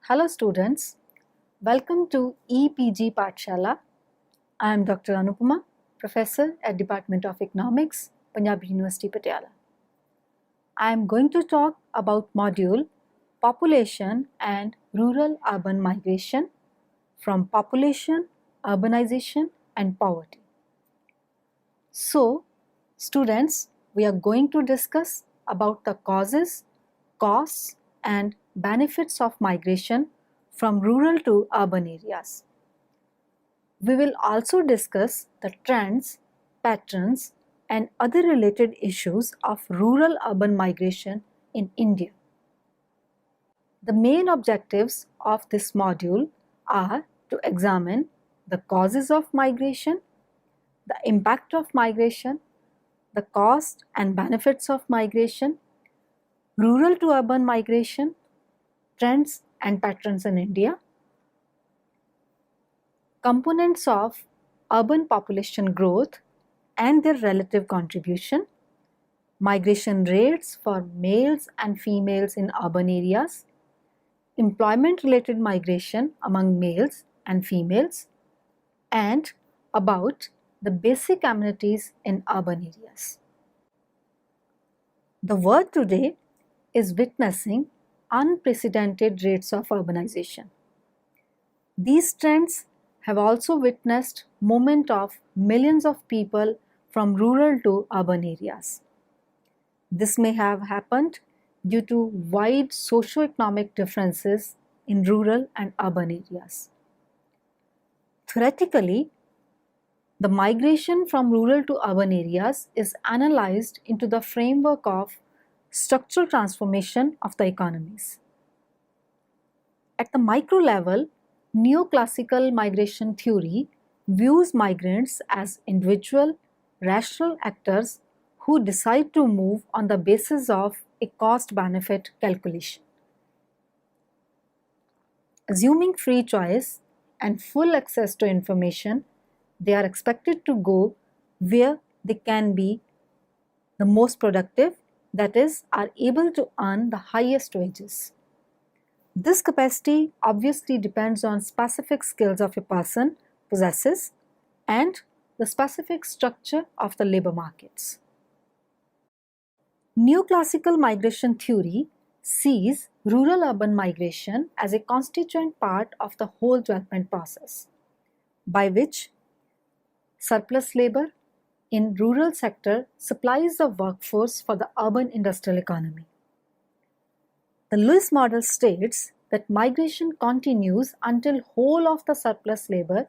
Hello students, welcome to EPG Pathshala. I am Dr. Anupama, Professor at Department of Economics, Punjab University, Patiala. I am going to talk about module Population and Rural-Urban Migration from Population, Urbanization and Poverty. So, students, we are going to discuss about the causes, costs and benefits of migration from rural to urban areas. We will also discuss the trends, patterns and other related issues of rural-urban migration in India. The main objectives of this module are to examine the causes of migration, the impact of migration, the cost and benefits of migration, rural to urban migration, trends and patterns in India, components of urban population growth and their relative contribution, migration rates for males and females in urban areas, employment-related migration among males and females, and about the basic amenities in urban areas. The world today is witnessing unprecedented rates of urbanization. These trends have also witnessed movement of millions of people from rural to urban areas. This may have happened due to wide socio-economic differences in rural and urban areas. Theoretically, the migration from rural to urban areas is analyzed into the framework of structural transformation of the economies. At the micro level, neoclassical migration theory views migrants as individual, rational actors who decide to move on the basis of a cost-benefit calculation. Assuming free choice and full access to information, they are expected to go where they can be the most productive, that is, are able to earn the highest wages. This capacity obviously depends on specific skills of a person possesses and the specific structure of the labor markets. Neoclassical migration theory sees rural-urban migration as a constituent part of the whole development process, by which surplus labor in rural sector supplies the workforce for the urban industrial economy. The Lewis model states that migration continues until whole of the surplus labor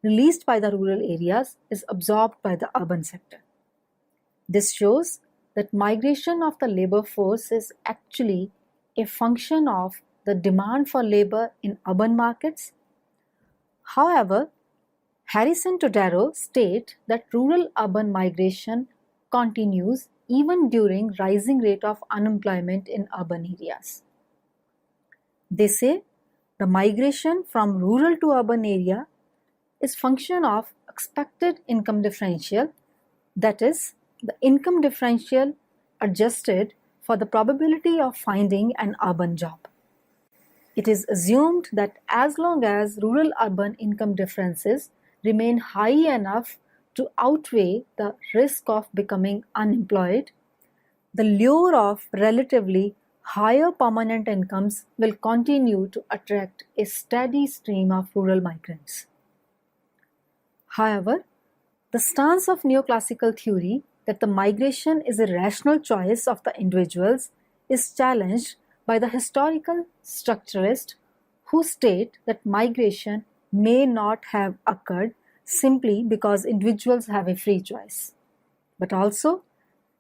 released by the rural areas is absorbed by the urban sector. This shows that migration of the labor force is actually a function of the demand for labor in urban markets. However, Harrison Todaro state that rural-urban migration continues even during rising rate of unemployment in urban areas. They say the migration from rural to urban area is function of expected income differential, that is, the income differential adjusted for the probability of finding an urban job. It is assumed that as long as rural-urban income differences remain high enough to outweigh the risk of becoming unemployed, the lure of relatively higher permanent incomes will continue to attract a steady stream of rural migrants. However, the stance of neoclassical theory that the migration is a rational choice of the individuals is challenged by the historical structuralists who state that migration may not have occurred simply because individuals have a free choice, but also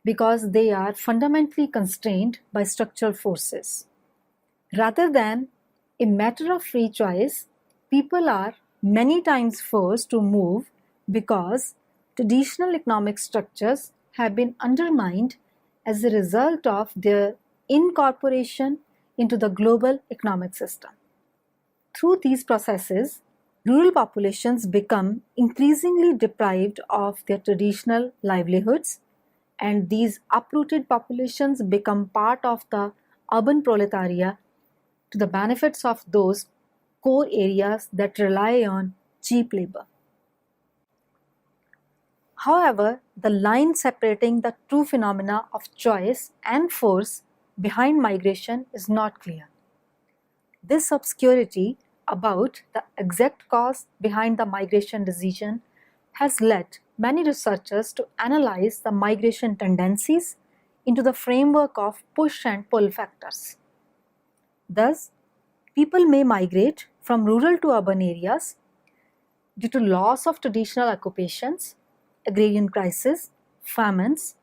because they are fundamentally constrained by structural forces. Rather than a matter of free choice, people are many times forced to move because traditional economic structures have been undermined as a result of their incorporation into the global economic system. Through these processes, rural populations become increasingly deprived of their traditional livelihoods, and these uprooted populations become part of the urban proletariat to the benefits of those core areas that rely on cheap labor. However, the line separating the true phenomena of choice and force behind migration is not clear. This obscurity about the exact cause behind the migration decision has led many researchers to analyze the migration tendencies into the framework of push and pull factors. Thus, people may migrate from rural to urban areas due to loss of traditional occupations, agrarian crisis, famines,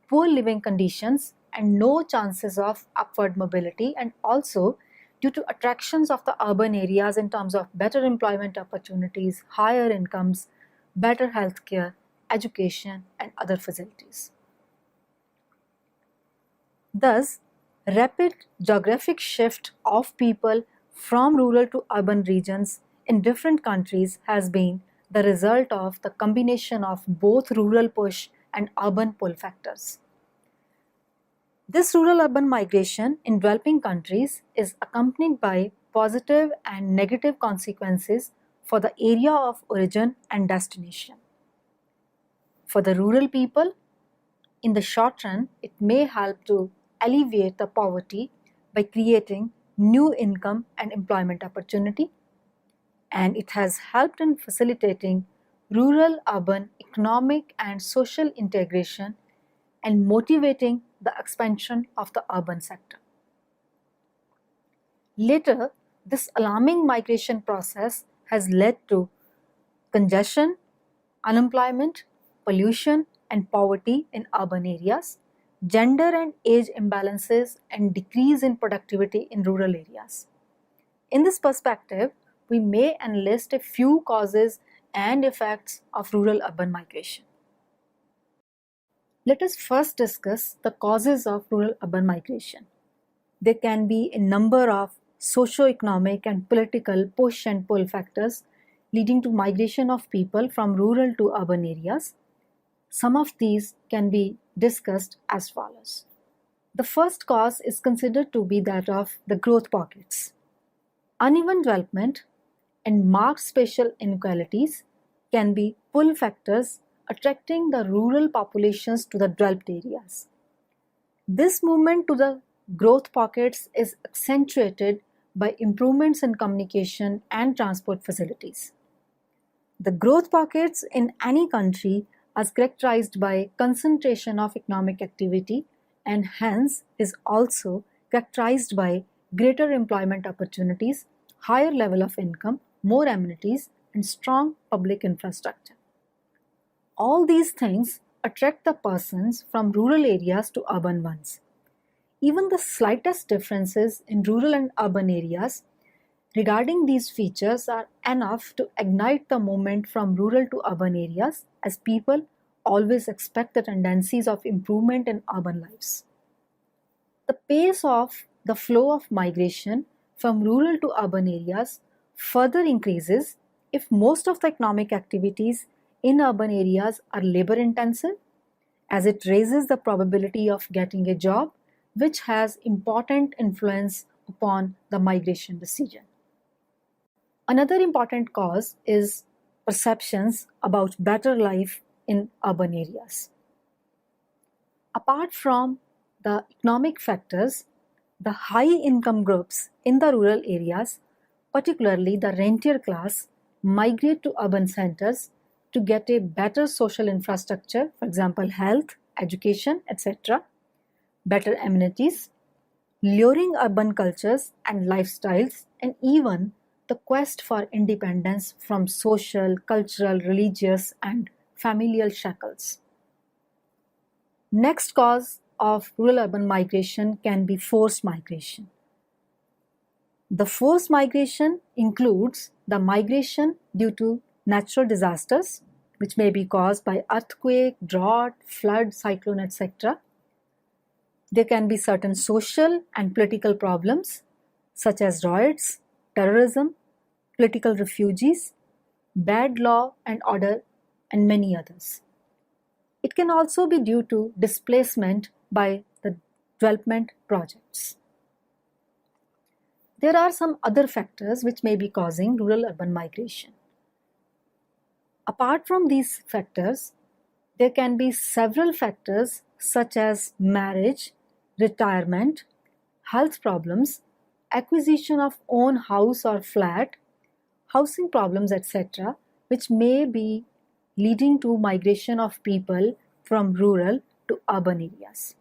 poor living conditions, and no chances of upward mobility, and also due to attractions of the urban areas in terms of better employment opportunities, higher incomes, better healthcare, education, and other facilities. Thus, rapid geographic shift of people from rural to urban regions in different countries has been the result of the combination of both rural push and urban pull factors. This rural-urban migration in developing countries is accompanied by positive and negative consequences for the area of origin and destination. For the rural people, in the short run, it may help to alleviate the poverty by creating new income and employment opportunity, and it has helped in facilitating rural-urban economic and social integration and motivating the expansion of the urban sector. Later, this alarming migration process has led to congestion, unemployment, pollution, and poverty in urban areas, gender and age imbalances, and decrease in productivity in rural areas. In this perspective, we may enlist a few causes and effects of rural-urban migration. Let us first discuss the causes of rural-urban migration. There can be a number of socio-economic and political push and pull factors leading to migration of people from rural to urban areas. Some of these can be discussed as follows. The first cause is considered to be that of the growth pockets. Uneven development and marked spatial inequalities can be pull factors attracting the rural populations to the developed areas. This movement to the growth pockets is accentuated by improvements in communication and transport facilities. The growth pockets in any country are characterized by concentration of economic activity and hence is also characterized by greater employment opportunities, higher level of income, more amenities, and strong public infrastructure. All these things attract the persons from rural areas to urban ones. Even the slightest differences in rural and urban areas regarding these features are enough to ignite the movement from rural to urban areas, as people always expect the tendencies of improvement in urban lives. The pace of the flow of migration from rural to urban areas further increases if most of the economic activities in urban areas are labor intensive, as it raises the probability of getting a job, which has important influence upon the migration decision. Another important cause is perceptions about better life in urban areas. Apart from the economic factors, the high income groups in the rural areas, particularly the rentier class, migrate to urban centers to get a better social infrastructure, for example, health, education, etc., better amenities, luring urban cultures and lifestyles, and even the quest for independence from social, cultural, religious, and familial shackles. Next cause of rural-urban migration can be forced migration. The forced migration includes the migration due to natural disasters, which may be caused by earthquake, drought, flood, cyclone, etc. There can be certain social and political problems such as riots, terrorism, political refugees, bad law and order, and many others. It can also be due to displacement by the development projects. There are some other factors which may be causing rural-urban migration. Apart from these factors, there can be several factors such as marriage, retirement, health problems, acquisition of own house or flat, housing problems, etc., which may be leading to migration of people from rural to urban areas.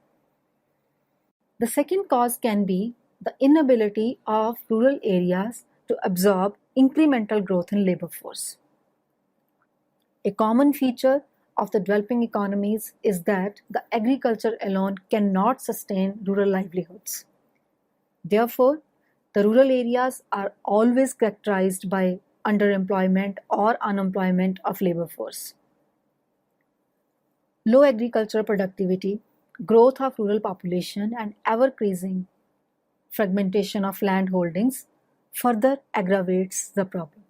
The second cause can be the inability of rural areas to absorb incremental growth in labor force. A common feature of the developing economies is that the agriculture alone cannot sustain rural livelihoods. Therefore, the rural areas are always characterized by underemployment or unemployment of labor force. Low agricultural productivity, growth of rural population, and ever-increasing fragmentation of land holdings further aggravates the problem.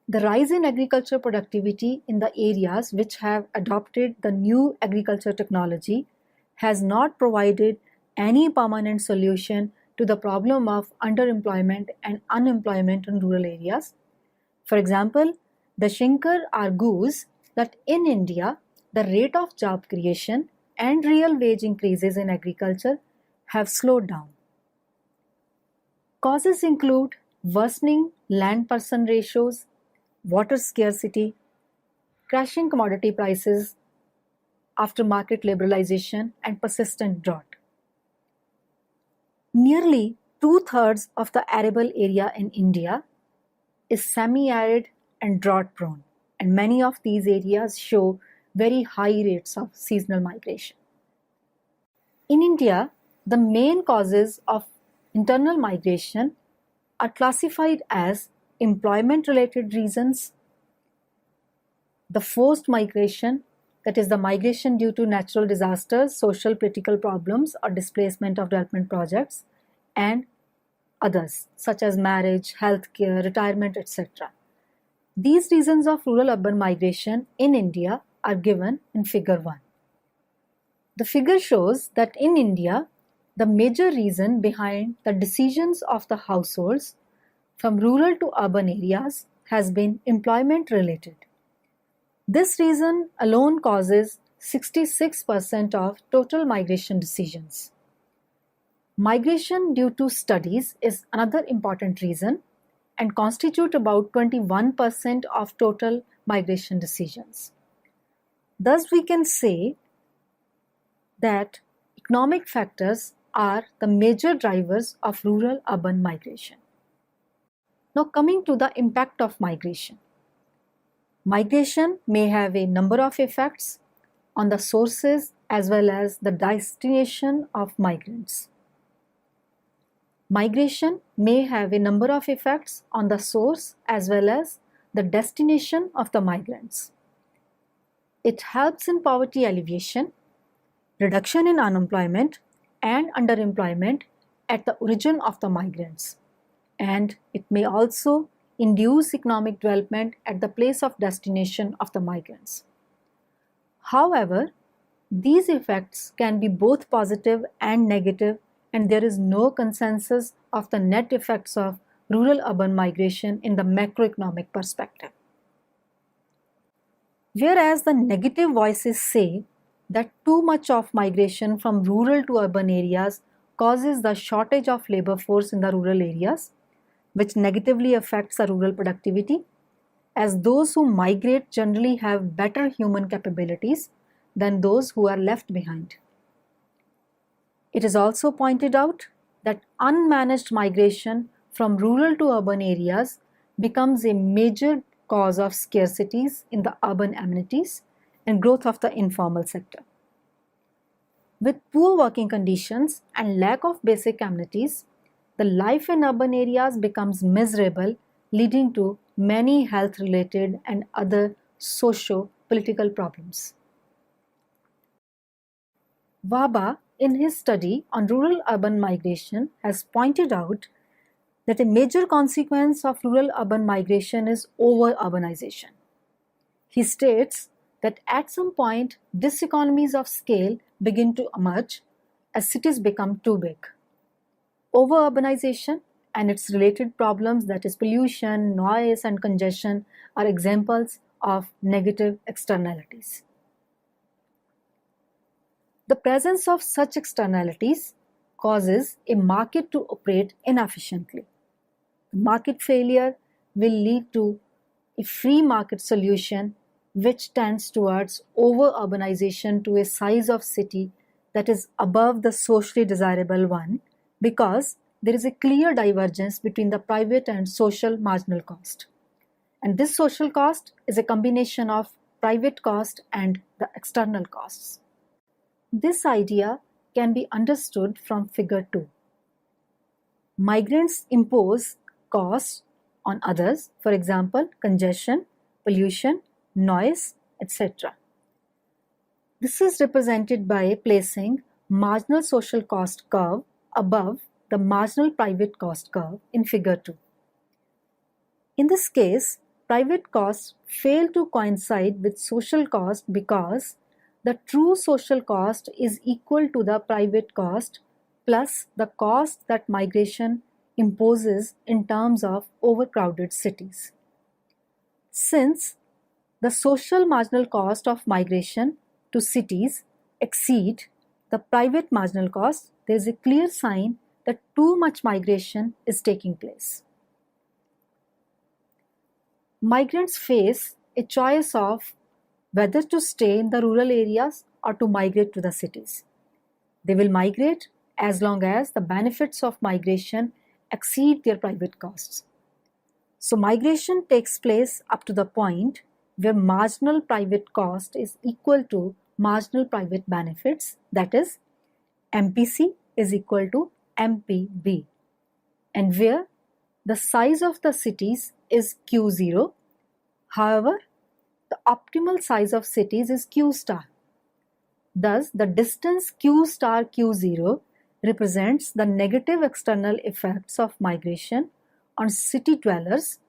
The rise in agricultural productivity in the areas which have adopted the new agriculture technology has not provided any permanent solution to the problem of underemployment and unemployment in rural areas. For example, the Shankar argues that in India, the rate of job creation and real wage increases in agriculture have slowed down. Causes include worsening land-person ratios, water scarcity, crashing commodity prices after market liberalization, and persistent drought. Nearly 2/3 of the arable area in India is semi-arid and drought-prone, and many of these areas show very high rates of seasonal migration. In India, the main causes of internal migration are classified as employment-related reasons, the forced migration, that is the migration due to natural disasters, social political problems, or displacement of development projects, and others such as marriage, healthcare, retirement, etc. These reasons of rural-urban migration in India are given in Figure 1. The figure shows that in India, the major reason behind the decisions of the households from rural to urban areas has been employment related. This reason alone causes 66% of total migration decisions. Migration due to studies is another important reason and constitute about 21% of total migration decisions. Thus, we can say that economic factors are the major drivers of rural-urban migration. Now, coming to the impact of migration. Migration may have a number of effects on the sources as well as the destination of migrants. Migration may have a number of effects on the source as well as the destination of the migrants. It helps in poverty alleviation, reduction in unemployment and underemployment at the origin of the migrants, and it may also induce economic development at the place of destination of the migrants. However, these effects can be both positive and negative, and there is no consensus of the net effects of rural-urban migration in the macroeconomic perspective. Whereas the negative voices say that too much of migration from rural to urban areas causes the shortage of labor force in the rural areas, which negatively affects the rural productivity, as those who migrate generally have better human capabilities than those who are left behind. It is also pointed out that unmanaged migration from rural to urban areas becomes a major cause of scarcities in the urban amenities and growth of the informal sector. With poor working conditions and lack of basic amenities, the life in urban areas becomes miserable, leading to many health-related and other socio-political problems. Wahba, in his study on rural-urban migration, has pointed out that a major consequence of rural-urban migration is over-urbanization. He states that at some point, diseconomies of scale begin to emerge as cities become too big. Over-urbanization and its related problems, that is pollution, noise, and congestion, are examples of negative externalities. The presence of such externalities causes a market to operate inefficiently. Market failure will lead to a free market solution which tends towards over-urbanization to a size of city that is above the socially desirable one, because there is a clear divergence between the private and social marginal cost. And this social cost is a combination of private cost and the external costs. This idea can be understood from figure 2. Migrants impose costs on others, for example, congestion, pollution, noise, etc. This is represented by placing marginal social cost curve above the marginal private cost curve in figure 2. In this case, private costs fail to coincide with social cost because the true social cost is equal to the private cost plus the cost that migration imposes in terms of overcrowded cities. Since the social marginal cost of migration to cities exceed the private marginal cost, there is a clear sign that too much migration is taking place. Migrants face a choice of whether to stay in the rural areas or to migrate to the cities. They will migrate as long as the benefits of migration exceed their private costs. So migration takes place up to the point where marginal private cost is equal to marginal private benefits, that is, MPC is equal to MPB, and where the size of the cities is Q0. However, the optimal size of cities is Q star. Thus, the distance Q star Q0 represents the negative external effects of migration on city dwellers,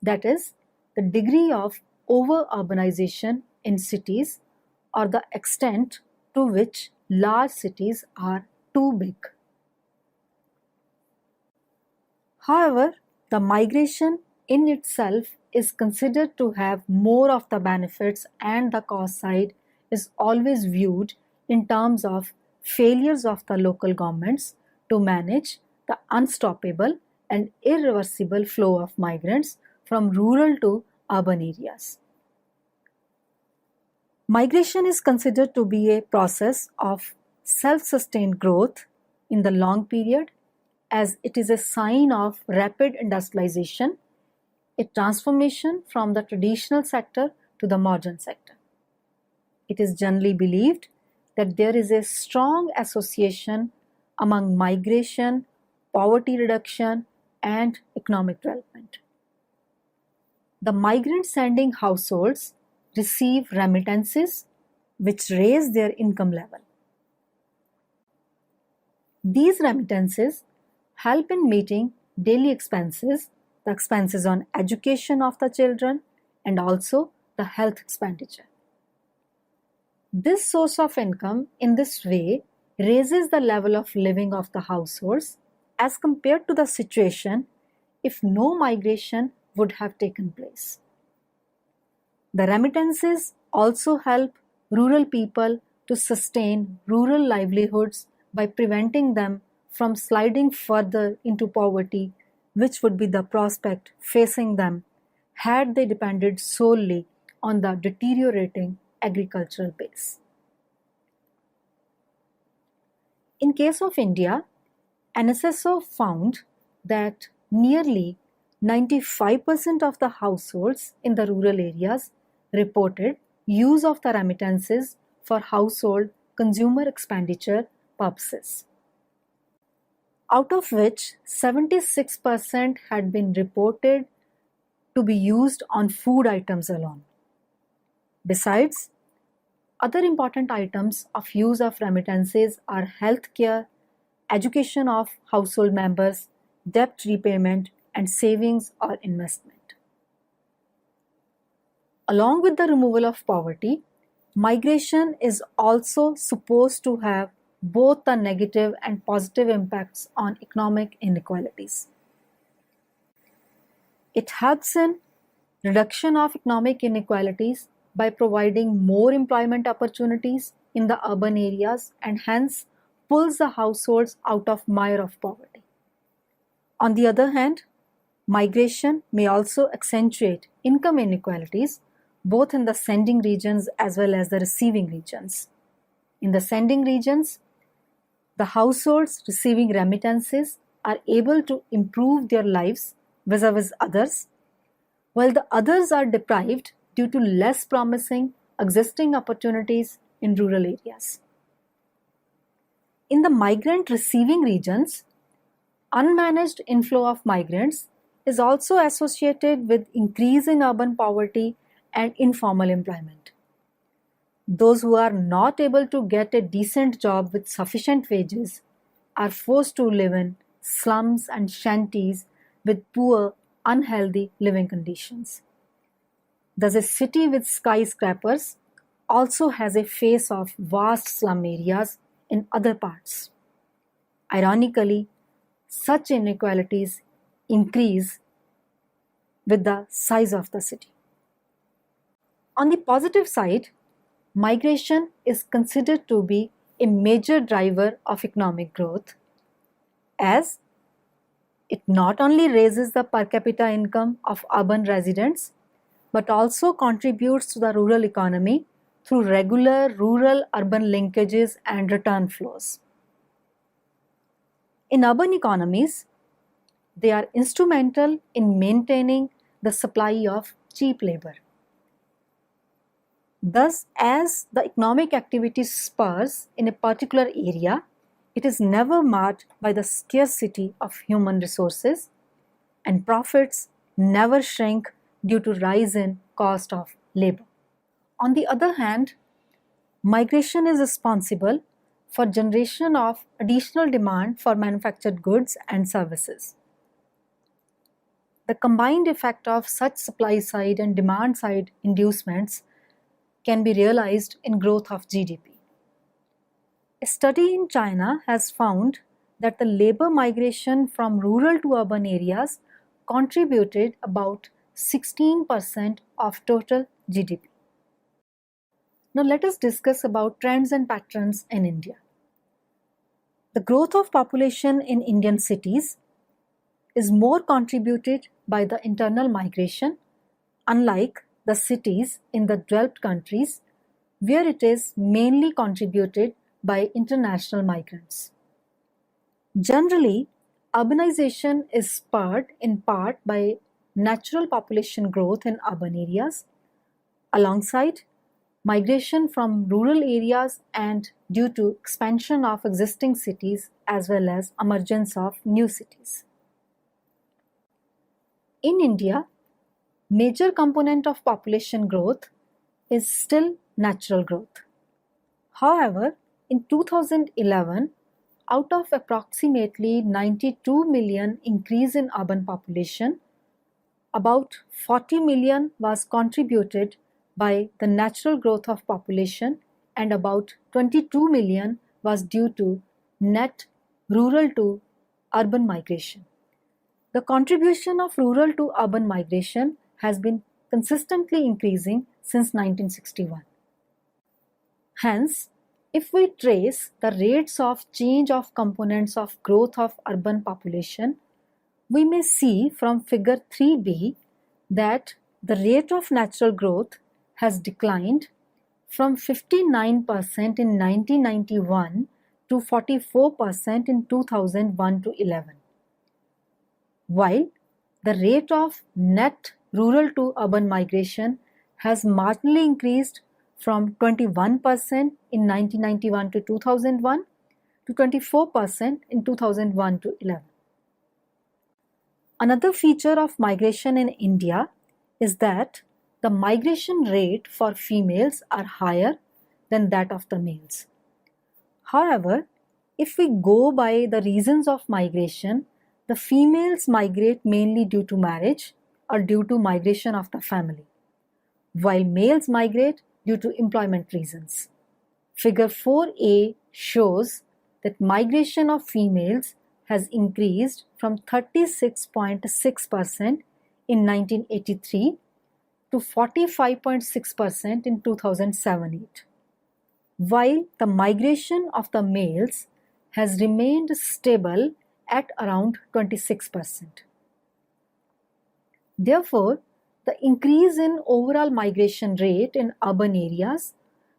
that is, the degree of over-urbanization in cities or the extent to which large cities are too big. However, the migration in itself is considered to have more of the benefits, and the cost side is always viewed in terms of failures of the local governments to manage the unstoppable and irreversible flow of migrants from rural to urban areas. Migration is considered to be a process of self-sustained growth in the long period, as it is a sign of rapid industrialization, a transformation from the traditional sector to the modern sector. It is generally believed that there is a strong association among migration, poverty reduction, and economic development. The migrant-sending households receive remittances which raise their income level. These remittances help in meeting daily expenses, the expenses on education of the children, and also the health expenditure. This source of income in this way raises the level of living of the households as compared to the situation if no migration would have taken place. The remittances also help rural people to sustain rural livelihoods by preventing them from sliding further into poverty, which would be the prospect facing them had they depended solely on the deteriorating agricultural base. In case of India, NSSO found that nearly 95% of the households in the rural areas reported use of the remittances for household consumer expenditure purposes, out of which 76% had been reported to be used on food items alone. Besides, Other important items of use of remittances are healthcare, education of household members, debt repayment, and savings or investment. Along with the removal of poverty, migration is also supposed to have both the negative and positive impacts on economic inequalities. It helps in reduction of economic inequalities by providing more employment opportunities in the urban areas and hence pulls the households out of mire of poverty. On the other hand, migration may also accentuate income inequalities both in the sending regions as well as the receiving regions. In the sending regions, the households receiving remittances are able to improve their lives vis-a-vis others, while the others are deprived due to less promising existing opportunities in rural areas. In the migrant receiving regions, unmanaged inflow of migrants is also associated with increase in urban poverty and informal employment. Those who are not able to get a decent job with sufficient wages are forced to live in slums and shanties with poor, unhealthy living conditions. Thus, a city with skyscrapers also has a face of vast slum areas in other parts. Ironically, such inequalities increase with the size of the city. On the positive side, migration is considered to be a major driver of economic growth, as it not only raises the per capita income of urban residents but also contributes to the rural economy through regular rural-urban linkages and return flows. In urban economies, they are instrumental in maintaining the supply of cheap labor. Thus, as the economic activity spurs in a particular area, it is never marred by the scarcity of human resources, and profits never shrink due to rise in cost of labor. On the other hand, migration is responsible for generation of additional demand for manufactured goods and services. The combined effect of such supply side and demand side inducements can be realized in growth of GDP. A study in China has found that the labor migration from rural to urban areas contributed about 16% of total GDP. Now let us discuss about trends and patterns in India. The growth of population in Indian cities is more contributed by the internal migration, unlike the cities in the developed countries where it is mainly contributed by international migrants. Generally, urbanization is spurred in part by natural population growth in urban areas, alongside migration from rural areas and due to expansion of existing cities as well as emergence of new cities. In India, major component of population growth is still natural growth. However, in 2011, out of approximately 92 million increase in urban population, about 40 million was contributed by the natural growth of population and about 22 million was due to net rural to urban migration. The contribution of rural to urban migration has been consistently increasing since 1961. Hence, if we trace the rates of change of components of growth of urban population, we may see from figure 3b that the rate of natural growth has declined from 59% in 1991 to 44% in 2001 to 11, while the rate of net rural to urban migration has marginally increased from 21% in 1991 to 2001 to 24% in 2001 to 11. Another feature of migration in India is that the migration rate for females are higher than that of the males. However, if we go by the reasons of migration, the females migrate mainly due to marriage or due to migration of the family, while males migrate due to employment reasons. Figure 4a shows that migration of females has increased from 36.6% in 1983 to 45.6% in 2007-8, while the migration of the males has remained stable at around 26%. Therefore, the increase in overall migration rate in urban areas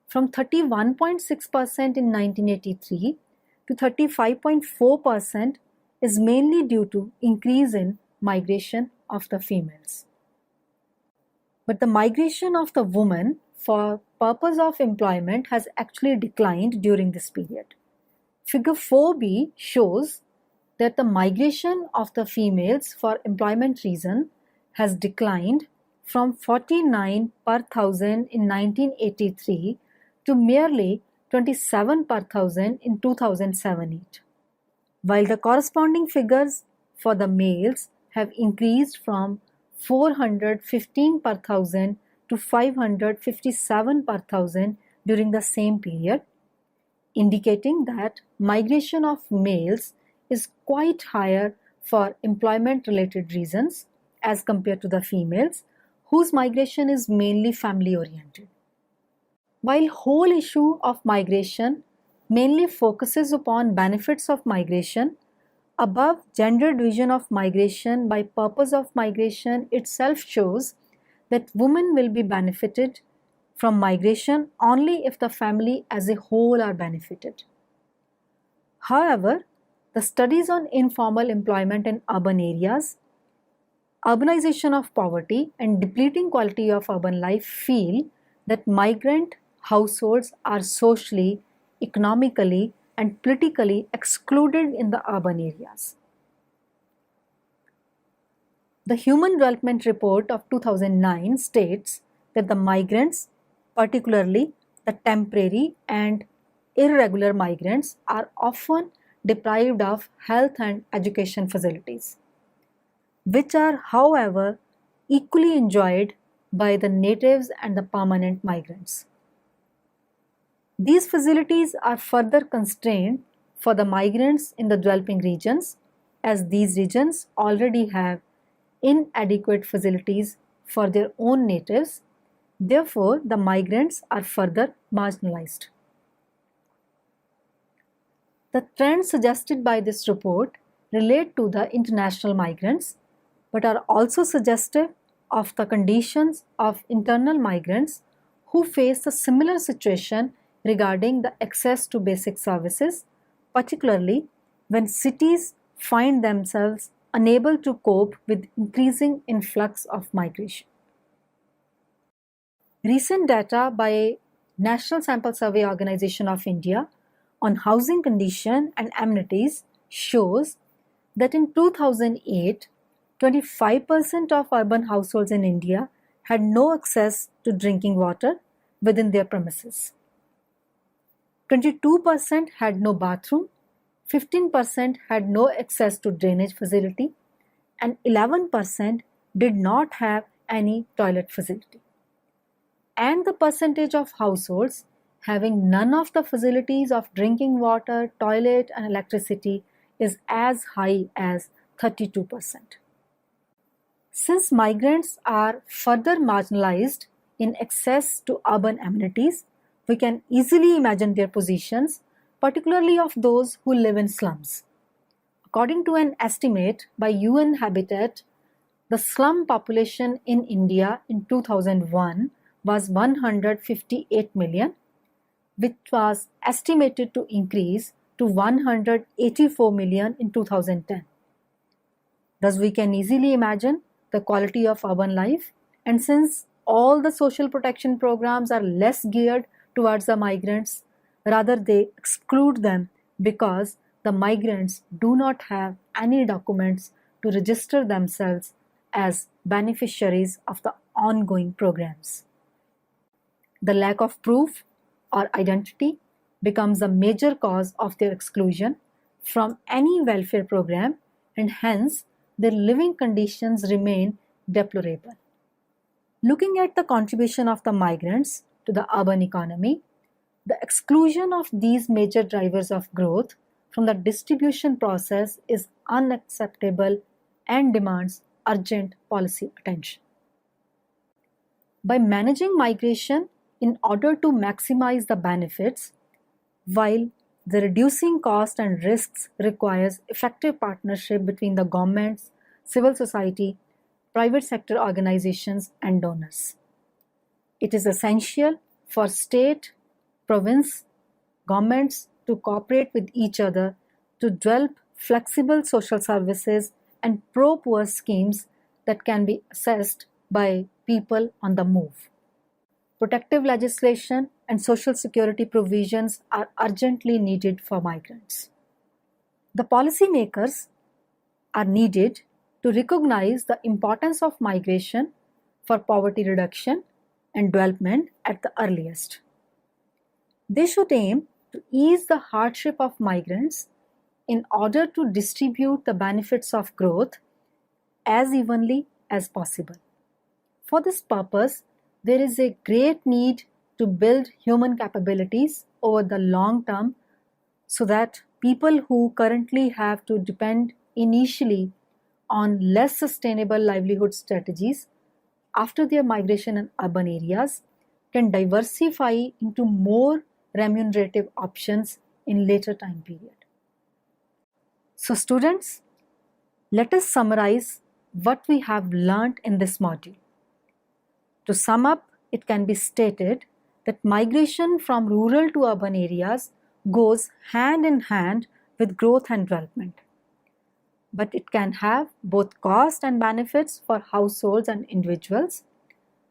from 31.6% in 1983 to 35.4% is mainly due to increase in migration of the females. But the migration of the women for purpose of employment has actually declined during this period. Figure 4b shows that the migration of the females for employment reason has declined from 49 per thousand in 1983 to merely 27 per thousand in 2007-8, while the corresponding figures for the males have increased from 415 per thousand to 557 per thousand during the same period, indicating that migration of males is quite higher for employment-related reasons as compared to the females, whose migration is mainly family-oriented. While whole issue of migration mainly focuses upon benefits of migration, above gender division of migration by purpose of migration itself shows that women will be benefited from migration only if the family as a whole are benefited. However, the studies on informal employment in urban areas, urbanization of poverty, and depleting quality of urban life feel that migrant households are socially, economically, and politically excluded in the urban areas. The Human Development Report of 2009 states that the migrants, particularly the temporary and irregular migrants, are often deprived of health and education facilities, which are, however, equally enjoyed by the natives and the permanent migrants. These facilities are further constrained for the migrants in the developing regions, as these regions already have inadequate facilities for their own natives. Therefore, the migrants are further marginalized. The trends suggested by this report relate to the international migrants, but are also suggestive of the conditions of internal migrants who face a similar situation regarding the access to basic services, particularly when cities find themselves unable to cope with increasing influx of migration. Recent data by National Sample Survey Organization of India on housing condition and amenities shows that in 2008, 25% of urban households in India had no access to drinking water within their premises. 22% had no bathroom, 15% had no access to drainage facility, and 11% did not have any toilet facility. And the percentage of households having none of the facilities of drinking water, toilet, and electricity is as high as 32%. Since migrants are further marginalized in access to urban amenities, we can easily imagine their positions, particularly of those who live in slums. According to an estimate by UN Habitat, the slum population in India in 2001 was 158 million, which was estimated to increase to 184 million in 2010. Thus, we can easily imagine the quality of urban life, and since all the social protection programs are less geared towards the migrants, rather they exclude them because the migrants do not have any documents to register themselves as beneficiaries of the ongoing programs. The lack of proof or identity becomes a major cause of their exclusion from any welfare program, and hence their living conditions remain deplorable. Looking at the contribution of the migrants to the urban economy, the exclusion of these major drivers of growth from the distribution process is unacceptable and demands urgent policy attention. By managing migration in order to maximize the benefits, while the reducing cost and risks requires effective partnership between the governments, civil society, private sector organizations, and donors. It is essential for state, province, governments to cooperate with each other to develop flexible social services and pro-poor schemes that can be accessed by people on the move. Protective legislation and social security provisions are urgently needed for migrants. The policymakers are needed to recognize the importance of migration for poverty reduction and development at the earliest. They should aim to ease the hardship of migrants in order to distribute the benefits of growth as evenly as possible. For this purpose, there is a great need to build human capabilities over the long term so that people who currently have to depend initially on less sustainable livelihood strategies after their migration in urban areas can diversify into more remunerative options in later time period. So students, let us summarize what we have learned in this module. To sum up, it can be stated that migration from rural to urban areas goes hand in hand with growth and development. But it can have both cost and benefits for households and individuals,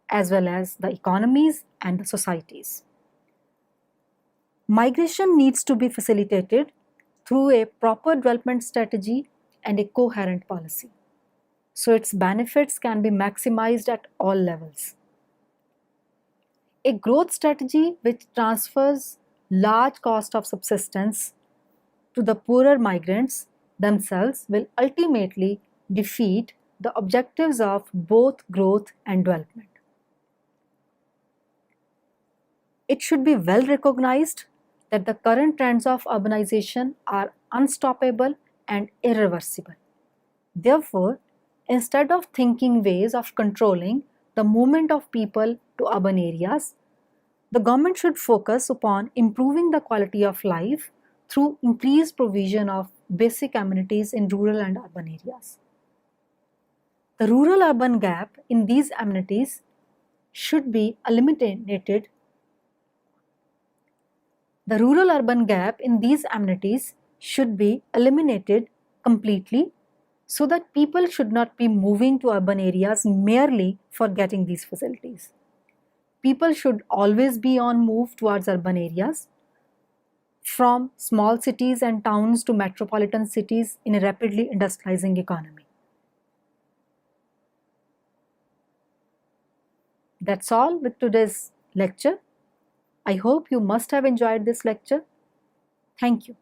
as well as the economies and the societies. Migration needs to be facilitated through a proper development strategy and a coherent policy, so its benefits can be maximized at all levels. A growth strategy which transfers large cost of subsistence to the poorer migrants themselves will ultimately defeat the objectives of both growth and development. It should be well recognized that the current trends of urbanization are unstoppable and irreversible. Therefore, instead of thinking ways of controlling the movement of people to urban areas, the government should focus upon improving the quality of life through increased provision of basic amenities in rural and urban areas. The rural-urban gap in these amenities should be eliminated. The rural-urban gap in these amenities should be eliminated completely so that people should not be moving to urban areas merely for getting these facilities. People should always be on move towards urban areas, from small cities and towns to metropolitan cities in a rapidly industrializing economy. That's all with today's lecture. I hope you must have enjoyed this lecture. Thank you.